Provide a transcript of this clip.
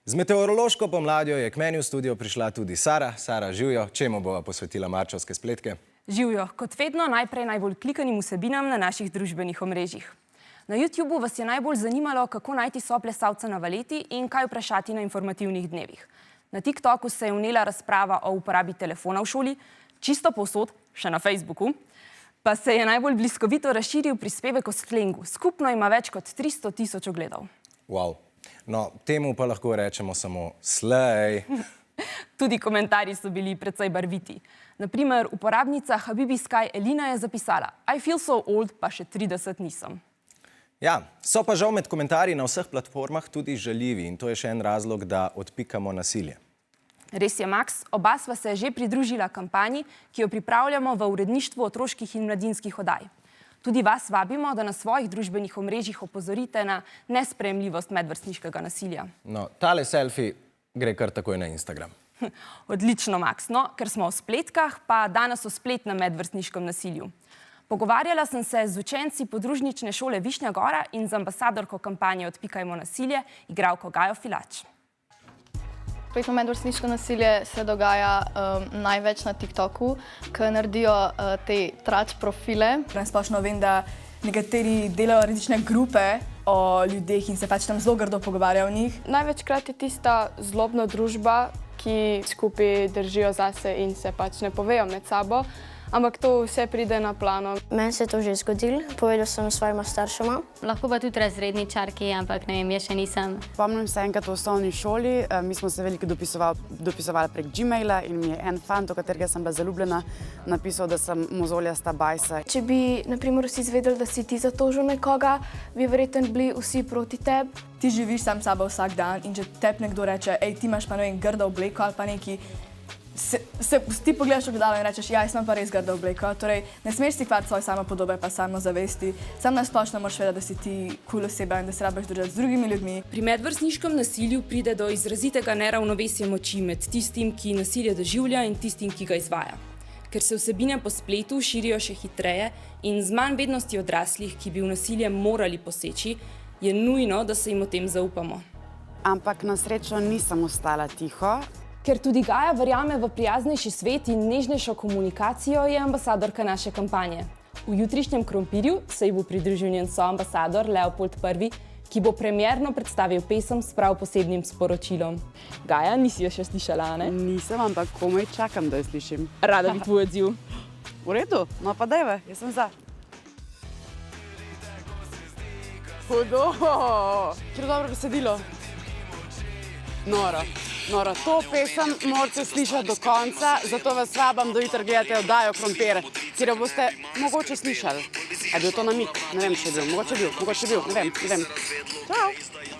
Z meteorološko pomladjo je k meni v studio prišla tudi Sara. Sara, živjo, čemu bova posvetila marčevske spletke? Živjo, kot vedno, najprej najbolj klikanim vsebinam na naših družbenih omrežjih. Na YouTubeu vas je najbolj zanimalo, kako najti soplesalca na valeti in kaj vprašati na informativnih dnevih. Na TikToku se je vnela razprava o uporabi telefona v šoli, čisto povsod, še na Facebooku, pa se je najbolj bliskovito razširil prispevek o slengu. Skupno ima več kot 300 000 ogledov. Wow. No, temu pa lahko rečemo samo slej. Tudi komentarji so bili precej barviti. Naprimer, uporabnica Habibi Sky Elina je zapisala: I feel so old, pa še 30 nisem. Ja, so pa žal med komentarji na vseh platformah tudi žaljivi in to je še en razlog, da odpikamo nasilje. Res je, Max, oba sva se že pridružila kampanji, ki jo pripravljamo v uredništvu otroških in mladinskih oddaj. Tudi vas vabimo, da na svojih družbenih omrežjih opozorite na nesprejemljivost medvrstniškega nasilja. No, tale selfie gre kar takoj na Instagram. Odlično, Max. No, ker smo o spletkah, pa danes o spletnem medvrstniškem nasilju. Pogovarjala sem se z učenci podružnične šole Višnja Gora in z ambasadorko kampanje Odpikajmo nasilje, igralko Gajo Filač. Spletno medvrstniško nasilje se dogaja največ na TikToku, ko naredijo te trač profile. Splošno vem, da nekateri delajo različne grupe o ljudeh in se pač tam zelo grdo pogovarjajo o njih. Največkrat je tista zlobna družba, ki skupaj držijo zase in se pač ne povejo med sabo, ampak to vse pride na plano. Meni se je to že zgodilo, povedal sem svojima staršema. Lahko pa tudi razredničarki, ampak ne vem, jaz še nisem. Spomnim se enkrat v osnovni šoli, mi smo se veliko dopisovali prek Gmaila in mi je en fant, v katerega sem bila zaljubljena, napisal, da sem mozoljasta bajsa. Če bi, na primer, vsi izvedeli, da si ti zatožil nekoga, bi verjetno bili vsi proti tebi. Ti živiš sam s sabo vsak dan in če tebi nekdo reče, ej, ti imaš pa ne vem, grdo obleko ali pa neki, ti pogledaš v ogledalo in rečeš, ja, jaz imam pa res grdo obleko. Torej, ne smeš si kvariti svoje samopodobe pa samozavesti. Sam na splošno moraš vedeti, da si ti cool oseba in da se rabiš držati z drugimi ljudmi. Pri medvrstniškem nasilju pride do izrazitega neravnovesja moči med tistim, ki nasilje doživlja, in tistim, ki ga izvaja. Ker se vsebine po spletu širijo še hitreje in z manj vednosti odraslih, ki bi v nasilje morali poseči, je nujno, da se jim o tem zaupamo. Ampak na srečo nisem ostala tiho. Ker tudi Gaja verjame v prijaznejši svet in nežnejšo komunikacijo, je ambasadorka naše kampanje. V jutrišnjem Krompirju se ji bo pridružil njen soambasador Leopold I, ki bo premierno predstavil pesem s prav posebnim sporočilom. Gaja, nisi jo še slišala, ne? Nisem, ampak komaj čakam, da jo slišim. Rada bi tvoj odziv. V redu, no pa dajve, jaz sem za. Hudo! Kjer dobro besedilo. Noro. To pesem morate slišati do konca, zato vas vabam, da jutri gledate oddajo Krompir, kjer jo boste mogoče slišali. A je bil to namig? Ne vem, če je bil. Mogoče je bil. Ne vem. Čau!